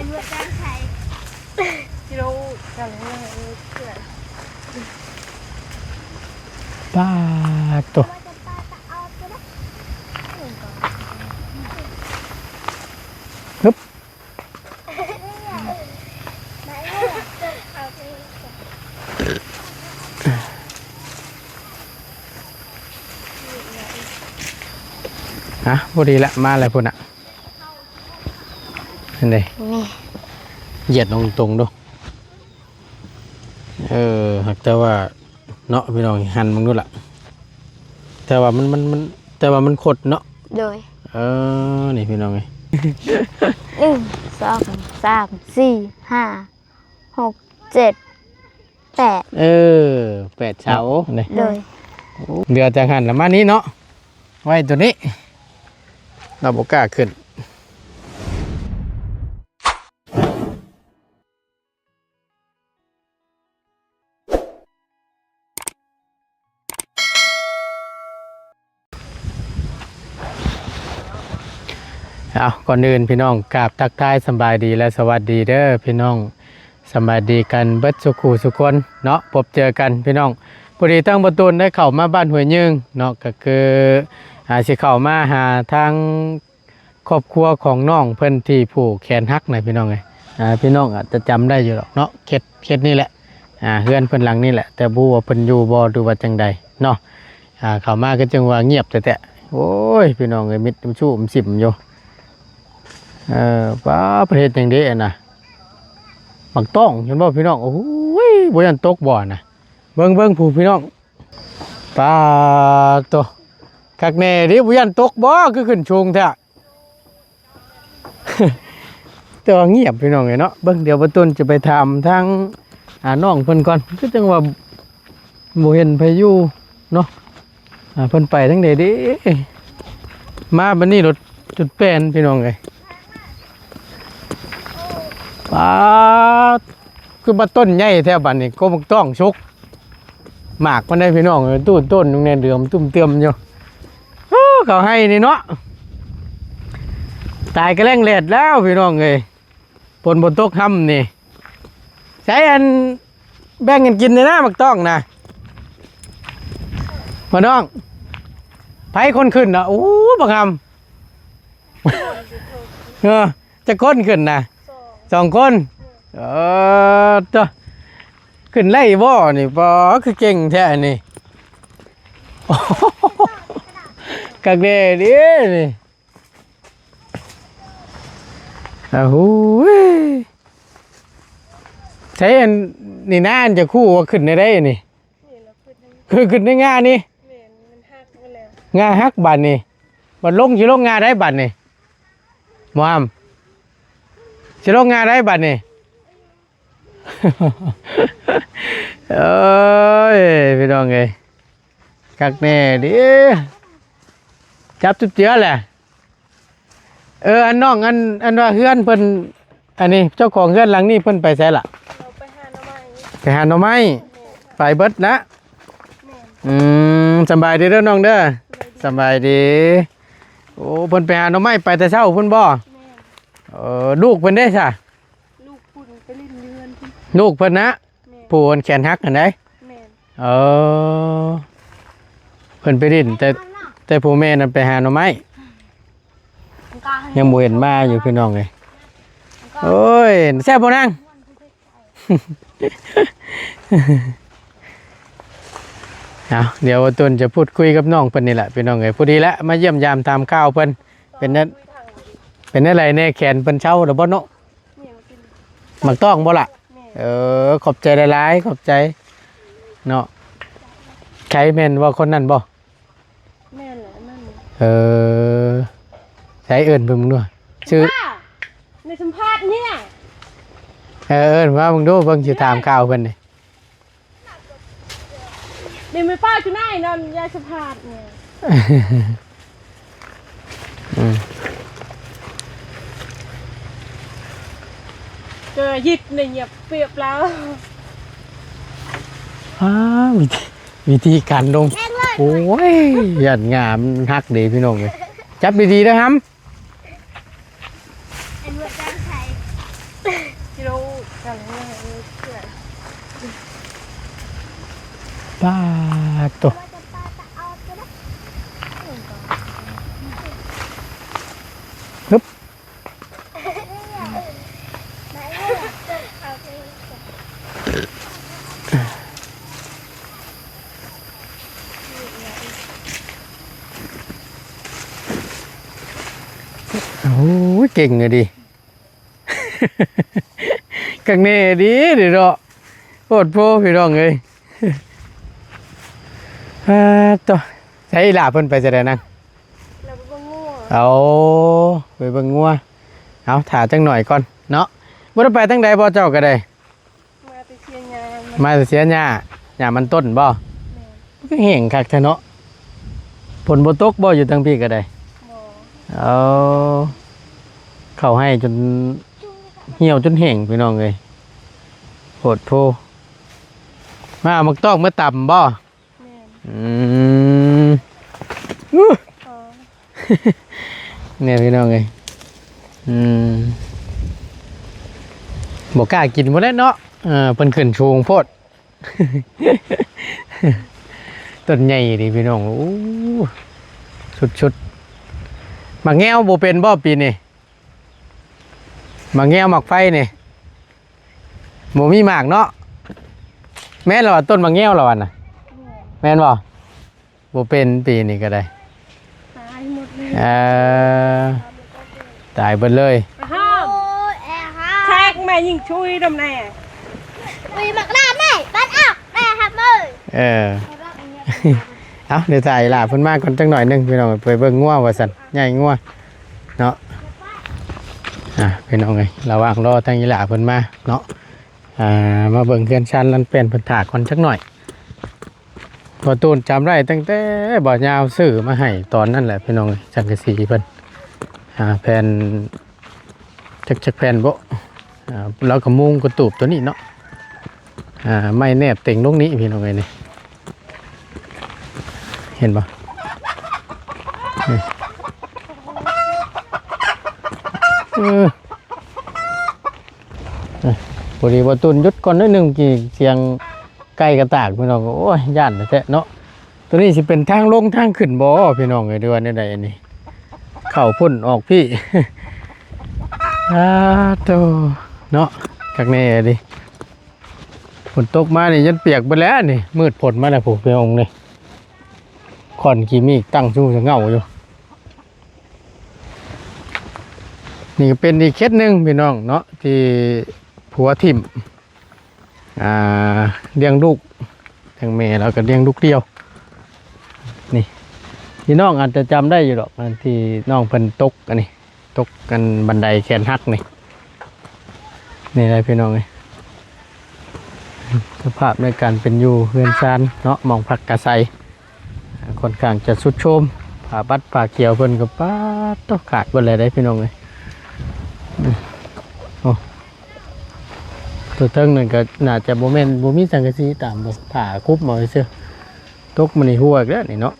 vượt đang chạy đi đâu chẳng lẽ ป้าตัวฮึบฮะพอดีละมาอะไรพุ่นอ่ะเห็นไหมเหยียดลงตรงดูแต่ว่าเนาะพี่น้องหันมึงดูล่ะแต่ว่ามันแต่ว่ามันขดเนาะrồi นี่พี่น้องไง 1 2 3 4 5 6 7 8 8เสาเนี่ย rồi เดือจากหันละมานี้เนาะไว้ตัวนี้เราบอกกล้าขึ้นเอาก่อนอื่นพี่น้องกราบทักทายสบายดีและสวัสดีเด้อพี่น้องสบายดีกันเบิดสุขูสุคนเนาะพบเจอกันพี่น้องพอดีตั้งประตูได้เข้ามาบ้านห้วยยึงเนาะก็คือสิเข้ามาหาทางครอบครัวของน้องเพิ่นที่ผูกแขนหักนะพี่น้องไงพี่น้องอาจจะจำได้อยู่หรอกเนาะเขตนี่แหละเฮือนเพิ่นหลังนี่แหละแต่บ่ว่าเพิ่นอยู่บ่หรือว่าจังใดเนาะเข้ามาก็จังว่าเงียบแต่โอ้ยพี่น้องเอ้ยมิดชู้สิบอยู่ป้าประเทศอย่างนี้นะบักต้องเห็นบ่พี่น้องโอ้ยบ่ยันตกบ่อนะเบิ่งผู้พี่น้องป้าตัวคักแน่ดิบ่ยันตกบ่คือขึ้นชูงแท้ ตัวเงียบพี่น้องไงเนาะเบิ่งเดี๋ยวบ่ต้นจะไปถามทางน้องเพิ่นก่อนคือจังว่าบ่เห็นไผอยู่เนาะเพิ่นไปทางใดดิมาบัดนี้รถจุดแป้นพี่น้องเอ้ยป้าคือมาต้นใหญ่แท้บัดนี้ก็ต้องชุกหมากมันได้พี่น้องตู้ต้นตรงนี้เดือมตุ้มเติมอยู่เขาให้นี่เนาะตายก็แรงแลดแล้วพี่น้องเอ้ยฝนบนตกค่ำนี่ใช้อันแบ่งกันกินในหน้าหมักต้องนะพี่น้องไผคนขึ้นนะโอ้บักคำจะก้นขึ้นนะ2 คนตัวขึ้นไล่บ่อนี่บ่คือเก่งแท้นี่กักเด้ดินี่โอ้โหใช้อันนี่น่าจะคู่ว่าขึ้นได้นี่คือขึ้นได้ง่านี่ง่าฮักบัดนี่บัดลงสิลงง่าได้บัดนี่มอมสิลงงานได้บัดนี่ เอ้ยพี่น้องเอ้ยคักแน่ดิจับจุดเจือแหละอันน้องอันว่าเฮือนเพิ่นอันนี้เจ้าของเฮือนหลังนี้เพิ่นไปไสล่ะไปหาหน่อไม้ไปเบิดนะสบายดีเด้อน้องเด้อสบายดีโอ้เพิ่นไปหาหน่อไม้ไปแต่เช้าเพิ่นบ่ลูกเพิ่นได้ซะลูกปุ่นไปเล่นเรือนลูกเพิ่นนะผู้แขนหักหั่นได้เพิ่นไปดินแต่ผู้แม่นั่นไปหาหน่อไม้ยังบ่เห็นมาอยู่พี่น้องเลยโอ้ยแซ่บบ่นาง เดี๋ยวต้นจะพูดคุยกับน้องเพิ่นนี่แหละพี่น้องเอ้ยพอดีแล้วมาเยี่ยมยามตามข้าวเพิ่นเป็นอะไรแน่แขนเพิ่นเช่าหรือบ่เนาะหมักต้องบ่ล่ะขอบใจหลายๆขอบใจเนาะใครแม่นว่าคนนั้นบ่แม่นเหรอนั่นใช้เอิ้นเพิ่นมึงด้วยชื่อในสัมภาษณ์เนี่ยเอิ้นว่ามึงดูเพิ่นสิถามข่าวเพิ่นนี่เดี๋ยวไม่ป้าจุน่ายนอนยาสัมภาษณ์เนี่ยเจอยิดเนี่ยเหยียบเปรียบแล้ววิธีการลงโอ้ยหยัดงามฮักดีพี่น้องเลยจับดีๆนะครับ ป้าตัวฮึบโอ้ยเก่งเลยดิ กังเน่ดีดิเนาะโคตรโพพี่น้องเอ้ย ตัวใช้หลาเพิ่นไปจะได้นั่ง เราก็ง่วง เอาไปเบิ่งงัวเอาถ่าจังหน่อยก่อนเนาะบ่ได้ไปทางใดบ่เจ้าก็ได้ มาไปเชียร์งาน มาเสียหญ้าหญ้ามันต้นบ่ก็แห้งคักแท้เนาะฝนบ่ตกบ่อยู่ทางพี่ก็ได้ หมอ เอาเข้าให้จนเหี่ยวจนแห้งพี่น้องเอ้ยโหดโพมาเอามักตอกมาต่ำบ่ แม่ อืมอู้ พอ เนี่ยพี่น้องเอ้ยอืมบ่กล้ากินบ่ได้เนาะเพิ่นขึ้นชูงโพด ต้นใหญ่ดิพี่น้องโอ้ชุดๆมาแง้วบ่เป็นบ่ปีนี้มาแง้วหมักไฟนี่บ่มีหมากเนาะแม่นแล้วว่าต้นมาแง้วแล้วอ่ะน่ะแม่นบ่บ่เป็นปีนี้ก็ได้ ตายหมดเลย ตายเบิดเลย ห้าม โอ้ยแอร์ค่ะ แท็กแม่ยิงช่วยดำแน่ มีหมักลาแม่บ้านออกแม่ครับมือ เอาเดี๋ยวถ่ายล่ะเพิ่นมาก่อนจังหน่อยหนึงพี่น้องไปเบิ่งงัวว่าซั่นใหญ่งัวเนาะพี่น้องเอ้ยระหว่างรอทางอีหล่าเพิ่นมาเนาะมาเบิ่งเฮือนชันลันเป็นเพิ่นถากก่อนจักหน่อยพอตูนจำได้ตั้งแต่บ่ยาวซื้อมาให้ตอนนั้นแหละพี่น้องเอ้ยจังกะสีเพิ่นแผ่นจักแผ่นบ่แล้วก็มุงกระตูบตัวนี้เนาะไม่แนบเต็งลงนี้พี่น้องเอ้ยนี่เห็นปะพอดีว่าตุนยุดก่อนนิดนึงกี่เสียงไก่กระตากพี่น้องโอ้ยย่านแท้เนาะตัวนี้สิเป็นทางลงทางขึ้นบ่พี่น้องเลยด้วยนี่ใดนี่เข่าพุ่นออกพี่โตเนาะจากนี้ดิฝนตกมานี่ยันเปียกไปแล้วนี่มืดฝนมาแล้วผมพี่น้องนี่ขอนขีมีตั้งชูจะเงาอยู่นี่ก็เป็นอีกเคสหนึ่งพี่น้องเนาะที่ผัวทิ่มเลี้ยงลูกทั้งแม่แล้วก็เลี้ยงลูกเดียวนี่พี่น้องอาจจะจำได้อยู่หรอกอันที่น้องเพิ่นตกอันนี้ตกกันบันไดแขนหักนี่นี่อะไรพี่น้องเลยสภาพในการเป็นอยู่เฮือนซานเนาะมองพักกระไซค่อนข้างจะสุดโทรมผ่าบัดผ่าเกี่ยวเพิ่นก็ป้าต้องขาดเบิดเลยได้พี่น้องเลยโอ้ตัวเทิงนั่นก็น่าจะโมเมนต์โมมีสังกะสีตามบ่ผ่าคุบมาเชื่อตกมันนี่หัวอีกแล้วนี่เนาะ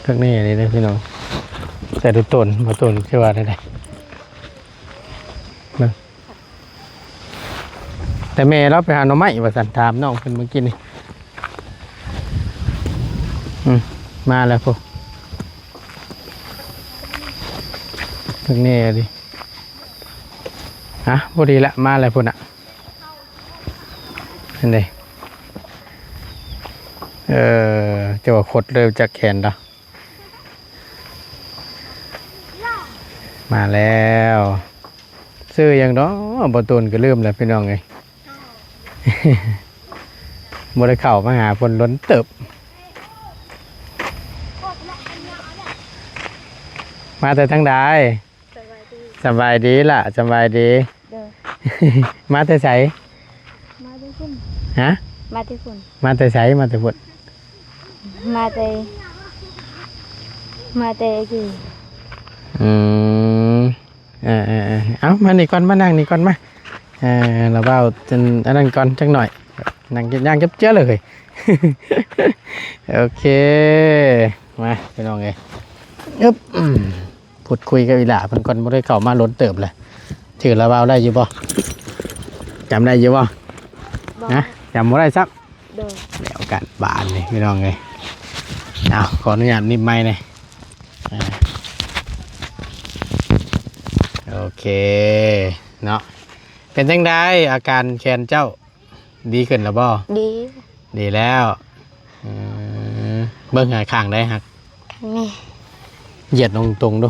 ข้างนี้นี่นะพี่น้องแต่ดูต้นมาต้นเชื่อว่าได้แต่แม่เราไปหาหน่อไม้ว่าสันถามน้องเพิ่นเมื่อกี้นี่มาแล้วพวกถึงนี่ดิพอดีละมาแล้วพุ่นเห็นไดจะว่าขดเร็วจากแขนเรามาแล้วซื้ออย่างน้อบตูนก็ลืมแล้วพี่น้องไง บ่ได้เข้ามาหาฝนล้นเติบมาแต่ทางใดสบายดีล่ะสบายดี มาแต่ไส มาที่คุณ ฮะ มาที่คุณ มาแต่ไสมาแต่พุ่น มาแต่กี่ เอามานี่ก่อนมานั่งนี่ก่อนมาเราเบาจนอันนั้นก่อนจังหน่อยนั่งกินย่างเจ๊ะเลย โอเคมาไปลองไงอึ๊บ พูดคุยกับอีหล่าเพิ่นก่อนบ่ได้เข้ามาล้นเติบเลยถือละเว้าได้อยู่บ่จำได้อยู่บ่นะจำบ่ได้ซัก โดย แล้วกันบานนี่พี่น้องเลยเอาขออนุญาตนิบไม้หน่อยโอเคเนาะเป็นจังไดอาการแขนเจ้าดีขึ้นแล้วบ่ ดี ดีแล้วเบิ่งหายข้างได้ฮัก ข้างนี้ เหยียดตรงๆดู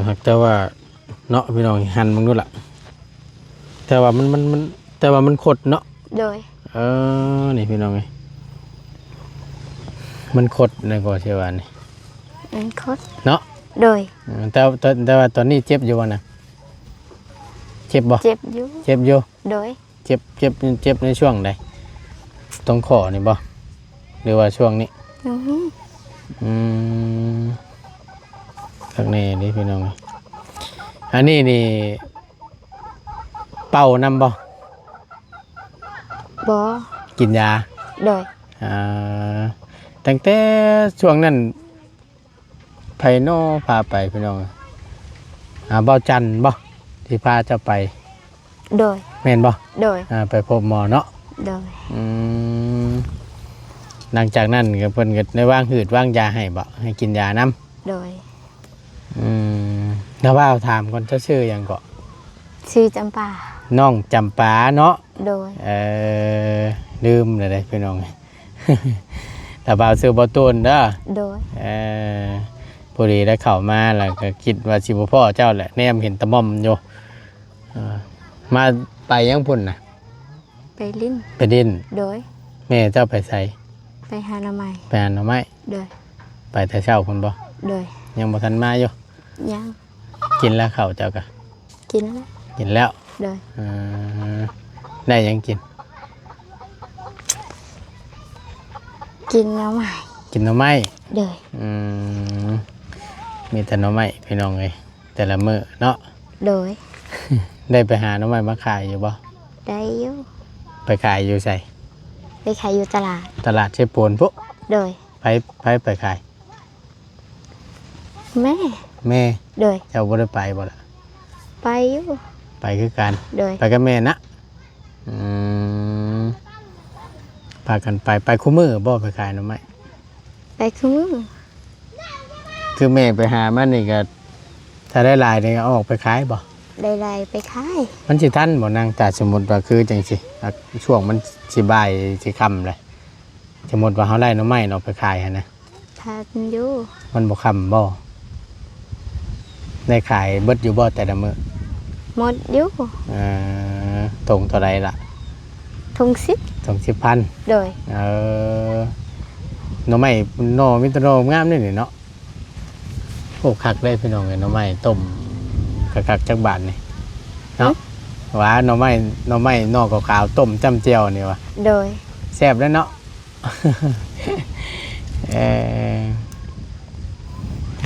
ฮักแต่ว่าเนาะพี่น้องหันมึงดูล่ะแต่ว่ามันแต่ว่ามันขดเนาะ โดย นี่พี่น้องไงมันขดในก่อเชวานี่ มันคด เนาะ โดย แต่ว่าตอนนี้เจ็บอยู่วะนะเจ็บบ่ เจ็บอยู่ เจ็บอยู่ โดย เจ็บในช่วงใดตรงคอนี่บ่หรือว่าช่วงนี้ อือหือ ข้างในนี่พี่น้องอันนี้นี่เป่านำบ่ บ่ กินยา โดย ตั้งแต่ช่วงนั้นไผโน่พาไปพี่น้องเบาจันทร์บ่ที่พาเจ้าไป โดย แม่นบ่ โดย ไปพบหมอเนาะ โดย หลังจากนั้นก็เพิ่นก็ได้วางหืดวางยาให้บ่ให้กินยานํ โดย แล้วว่าถามก่อนเจ้าชื่อหยังก็ ชื่อจำปา น้องจำปาเนาะ โดย ลืมเลยได้พี่น้อง แต่บ่าวซื้อบ่ตูนเด้อ โดย พอดีได้เข้ามาแล้วก็คิดว่าสิบ่พ่อเจ้าแหละแนมเห็นตะม่อมอยู่มาไปยังพุ่นน่ะ ไปลิ้น ไปดิน โดย แม่เจ้าไปใส่ ไปหาหน่อไม้ ไปหาหน่อไม้ โดย ไปแต่เช้าพุ่นบ่ โดย ยังบ่ทันมาอยู่ ยัง กินแล้วข้าวเจ้าก็ กินแล้ว กินแล้ว โดย ได้หยังกิน กินหน่อไม้ กินหน่อไม้ โดย มีแต่หน่อไม้พี่น้องเอ้ยแต่ละมื้อเนาะ โดย ได้ไปหาหน่อไม้มาขายอยู่บ่ ได้อยู่ ไปขายอยู่ไส ไปขายอยู่ตลาด ตลาดเชฟโปนปุ๊ โดย ไปขาย แม่ แม่ โดย เจ้าบ่ได้ไปบ่ล่ะ ไปอยู่ ไปคือกัน โดย ไปกับแม่นะพากันไปคู่มือบ่ไปขายหน่อไม้ ไปคือมือ คือแม่ไปหามันนี่ก็ถ้าได้หลายนี่ก็เอาออกไปขายบ่ ได้ไรไปขาย มันสิทันบ่นางแต่สมมุติว่าคือจังซี่ช่วงมันสิบ่ายสิค่ำเลยสมมุติว่าเฮาไล่หน่อไม้เนาะไปขายหั่นนะ ทานอยู่ มันบ่ค่ำบ่ได้ขายเบิดอยู่บ่แต่ละมื้อ หมดอยู่ ตรงเท่าไรล่ะ ทงซิป ตรง10,000 โดย หน่อไม้หน่อมิตรโนงามนี่เนาะโอ้คักได้พี่น้องเลยหน่อไม้ต้มคักๆจักบาทนี่เนาะว่าหน่อไม้หน่อขาวๆต้มจ้ำเจียวนี่วะ โดย แซ่บแล้วเนาะ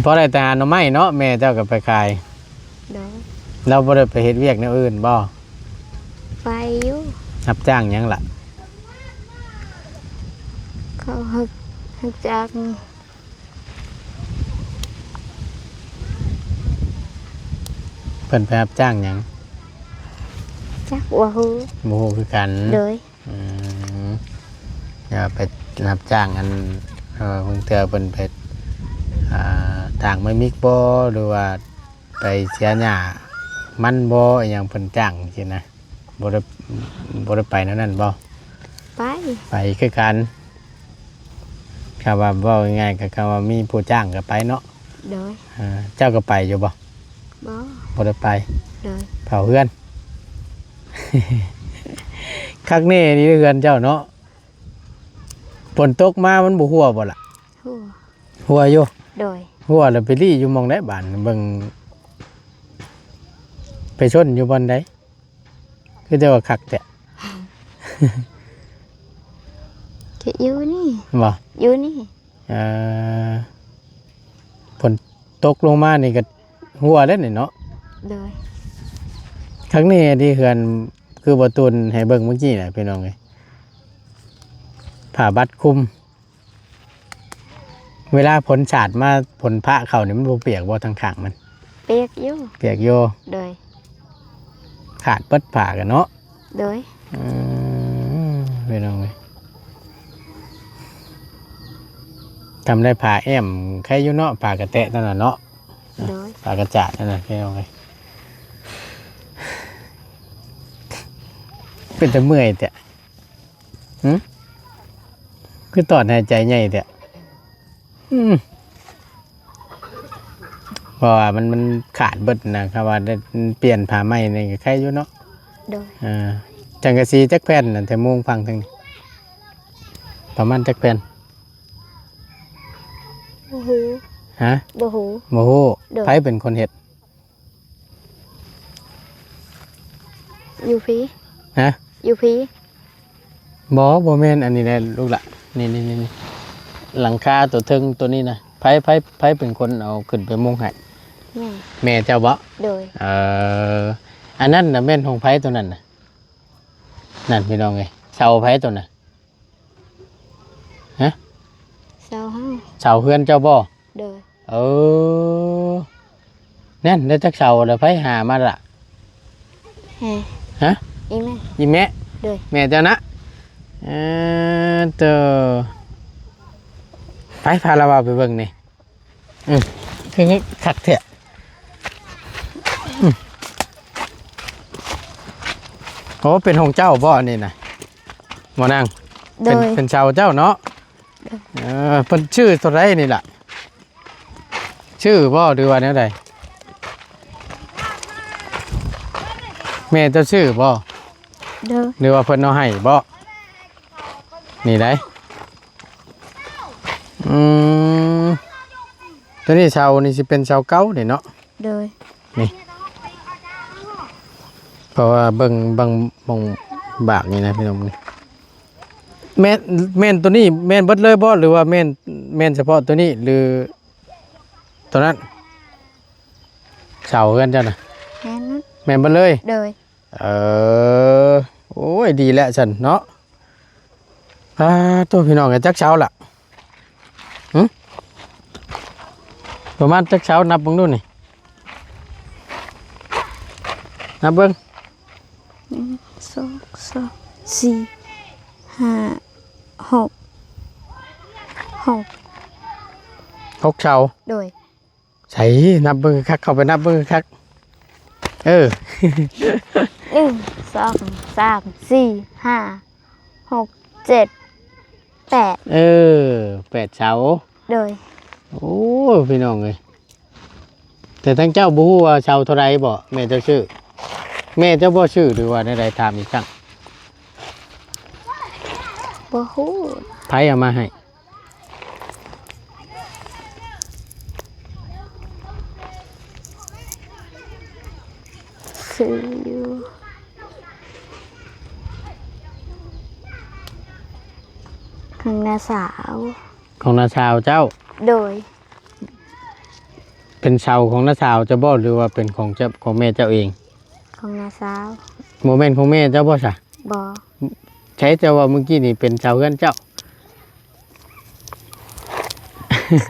เพราะอะไรแต่หาหน่อไม้เนาะแม่เจ้าก็ไปขาย โดย เราบ่ได้ไปเฮ็ดเวียกแนวอื่นบ่ ไปอยู่ รับจ้างหยังล่ะ เขาฮึกจาก เพิ่นไปรับจ้างหยัง จากว่าฮู บ่ฮู้คือกัน โดย อย่าไปรับจ้างอันเพิ่งเตือเพิ่นไปทางไม่มิกบ่หรือว่าไปเสียหญ้ามันบ่อหย่างเพิ่นจ้างสินะบ่ได้ไปนั่นบ่ ไป ไปคือกันคำว่าเว้าง่ายๆก็คำว่ามีผู้จ้างก็ไปเนาะ โดย เจ้าก็ไปอยู่บ่ บ่ บ่ได้ไป โดย เผาเฮือน คักแน่นี่เฮือนเจ้าเนาะฝนตกมามันบ่หัวบ่ล่ะ หัว หัวอยู่ โดย หัวแล้วไปรี่อยู่หมองได้บ้านเบิ่งไปชนอยู่บอนใดคือจะว่าคักแต่ ก็อยู่นี่ บ่ อยู่นี่ ฝนตกลงมานี่ก็หัวแล้วนี่เนาะ โดย ครั้งนี้ที่เฮือนคือบ่ตุนให้เบิ่งเมื่อกี้น่ะพี่น้องเอ้ยผ้าบัดคลุม เวลาผลฉาดมาผลพระเขานี่มันบ่เปียกบ่ทางข้างมัน เปียกอยู่ เปียกอยู่ โดย ขาดเปิดผ่ากันเนาะ โดย ไม่ต้องเลยทำได้ผ่าแอมแค่อยู่เนาะผ่ากระแตะนั่นน่ะเนาะ โดย ผ่ากระจาดนั่นน่ะแค่เอาไงเป็นแต่เมื่อยแต่คือตอดหายใจใหญ่แต่เพราะว่ามันขาดเบิดนะครับว่าได้เปลี่ยนผ้าไหมนี่ก็แค่อยู่เนาะ โดย จังกะซีจักแผ่นนั่นแต่มุงฟังทางนี้ประมาณจักแผ่น บ่ฮู้ ฮะ บ่ฮู้ โมโห เด้อ ไผเป็นคนเฮ็ด อยู่พี่ ฮะ อยู่พี่ บ่แม่นอันนี้แหละลูกละนี่หลังคาตัวเทิงตัวนี้นะไผเป็นคนเอาขึ้นไปมุงให้ แม่ แม่เจ้าบ่ โดย อันนั้นน่ะแม่นของไผตัวนั้นน่ะนั่นพี่น้องเอ้ยเสาไผตัวน่ะฮะ เศร้าเฮา เสาเฮือนเจ้าบ่ โดย นั่นได้จักเสาแล้วไผหามาล่ะ แฮ่ ฮะ อีแม่ อีแม่ โดย แม่เจ้านะตัวไปพาเราไปเบิ่งนี่คืองี้ขัดเถอะโอ้เป็นของเจ้าบ่นี่นะหมอนาง โดย เป็นชาวเจ้าเนาะเป็นชื่อตัวไรนี่ล่ะชื่อบ่หรือว่าแนวใดแม่เจ้าชื่อบ่ โดย หรือว่าเพิ่นเอาให้บ่นี่ได้ตัวนี้ชาวนี่สิเป็นชาวเก่านี่เนาะ โดย เพราะว่าเบิ่งบางบางบากนี่นะพี่น้องนี่แม่นตัวนี้แม่นเบิดเลยบ่หรือว่าแม่นเฉพาะตัวนี้หรือตัวนั้นเสากันเจ้าน่ะ แม่นั้น แม่นเบิดเลย โดย โอ้ยดีแล้วฉันเนาะตัวพี่น้องกันจักเช้าล่ะประมาณจักเช้านับเบิ่งดูนี่นับเบิ่ง 1 2 3 4 5 6 6เช้า โดย ใช่นับเบิ่งคักเข้าไปนับเบิ่งคัก1 2 3 4 5 6 7 8 8เช้า โดย โอ้พี่น้องเอ้ยแต่ทั้งเจ้าบ่ฮู้ว่าเช้าเท่าไรบ่แม่เจ้าชื่อแม่เจ้าบ่ชื่อหรือว่าใดๆถามอีกครั้ง บ่ฮู้ ไผเอามาให้ ซื้ออยู่ข้างหน้าสาว ของน้าสาวเจ้า โดย เป็นเช้าของน้าสาวเจ้าบ่หรือว่าเป็นของเจ้าของแม่เจ้าเอง ของหน้าสาว โมเมนต์ของแม่เจ้าบ่ซะ บ่ ใช้เจ้าว่าเมื่อกี้นี่เป็นเช้าเฮือนเจ้า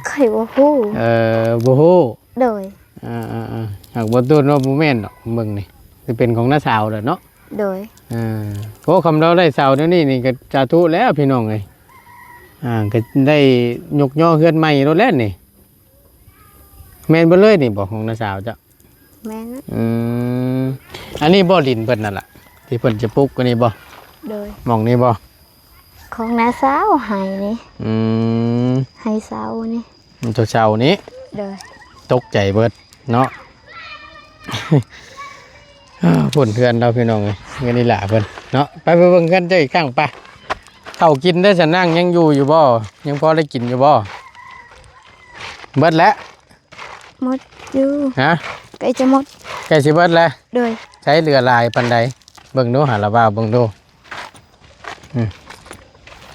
ใครบ่ฮู้ บ่ฮู้ โดย หากบ่ตูนว่าบ่แม่นดอกเบิ่งนี่สิเป็นของน้าสาวแหละเนาะ โดย โอ้คำเราได้เสาเดี๋ยวนี้นี่ก็สาธุแล้วพี่น้องเอ้ยก็ได้ยกย่อเฮือนใหม่รถแล้วนี่แม่นบ่เลยนี่บอกของน้าสาวเจ้า แม่นะ อันนี้บ่ดินเพิ่นนั่นล่ะที่เพิ่นจะปลูกกันนี่บ่ โดย หม่องนี้บ่ ของหน้าสาวให้นี่ ให้สาวนี่ มันตัวเสานี้ โดย ตกใจเบิดเนาะ ผลเพื่อนเราพี่น้องเลยเงินนี่แหละเพิ่นเนาะไปเบิ่งกันเจ้าอีกครั้งไปข้าวกินได้ฉันนั่งยังอยู่บ่ยังพอได้กินอยู่บ่เบิดแล้ว หมดอยู่ ฮะ ใกล้จะหมด ใกล้สิเบิดแล้ว โดย ใช้เรือลายปันใดเบิ่งดูหาละบ่าวเบิ่งดู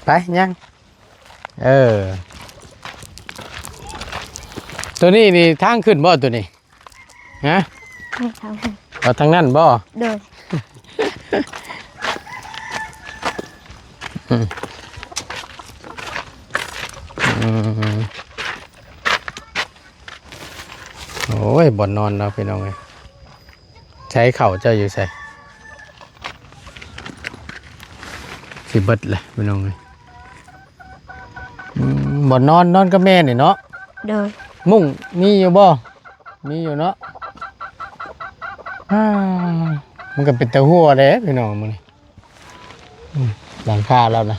ไปยังตัวนี้นี่ทางขึ้นบ่ตัวนี้ฮะ ให้ทางให้ เอาทางนั้นบ่ โดย โอ้ยบ่อนนอนเนาะพี่น้องเอ้ยใช้เข่าเจ้าอยู่ใส่สิเบิดเลยพี่น้องเอ้ยบ่อนนอนกับแม่นี่เนาะ โดย มุ้งมีอยู่บ่มีอยู่เนาะอ่ามันก็เป็นตะหัวเลยพี่น้องมึงนี่หลังคาแล้วนะ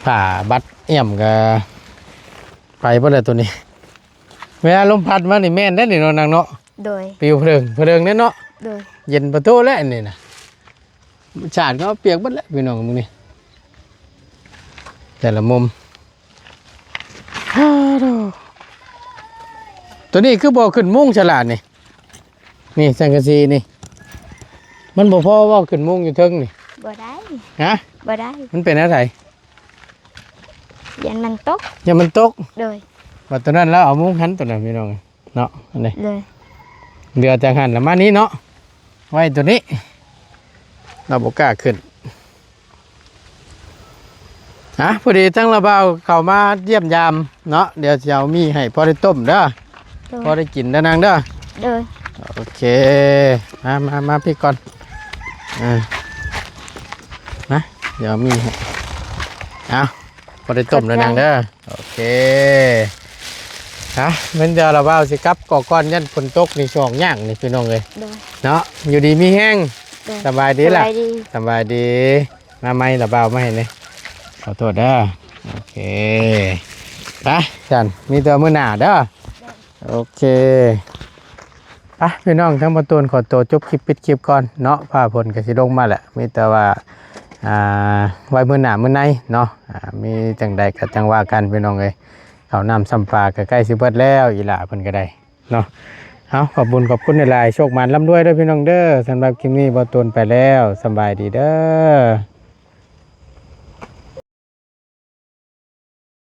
ผ่าบัดเอี่ยมกับไปเพื่อตัวนี้เวลาลมพัดมานี่แม่นได้หนิเนาะนางเนาะ โดย ปิวเพลิงเนี่ยเนาะ โดย เย็นประตูแล้วอันนี่นะฉาดก็เปียกหมดแล้วพี่น้องมึงนี่แต่ละมุมฮ่าโธ่ตัวนี้คือบ่ขึ้นมุ้งฉลาดนี่นี่สังกะสีนี่มันบ่พอว่าขึ้นมุ้งอยู่เทิงนี่ บ่ได้ ฮะ บ่ได้ มันเป็นอะไร ยันมันตก อย่ามันตก โดย ว่าตัวนั้นแล้วเอามุ้งหันตัวนั้นพี่น้องเนาะอันนี้ เลย เรือจากหันแล้วมานี้เนาะไว้ตัวนี้เราบ่กล้าขึ้นพอดีทั้งระเบาเข้ามาเยี่ยมยามเนาะเดี๋ยวจะเอามีให้พอได้ต้มเด้อ โดย พอได้กินเด้อนางเด้อ โดย โอเคมาพี่ก่อนนะเดี๋ยวมีให้เอาพอได้ต้มเด้อนางเด้อโอเคเมื่อเดี๋ยวระเบาสิกลับก่อก้อนยันฝนตกนี่ช่วงย่างนี่พี่น้องเลย โดย เนาะอยู่ดีมีแห้ง โดย สบายดีล่ะ สบายดี สบายดีมาไหมระเบาไม่เนี่ยขอโทษเด้อโอเคไปจันมีตัวมือหนาเด้อโอเคไปพี่น้องทั้งประตูนขอตัวจบคลิปปิดคลิปก่อนเนาะพาผลกับสิลงมาแหละมีแต่ว่าไว้มือหนามือในเนาะมีจังใดกับจังว่ากันพี่น้องเลยเขานำสัมปลาก็ใกล้สิเบิดแล้วอีหล่าเพิ่นก็ได้เนาะเอาขอบคุณในลายโชคมันร่ำรวยด้วยพี่น้องเด้อสำหรับคลิปนี้บอตูนไปแล้วสบายดีเด้อ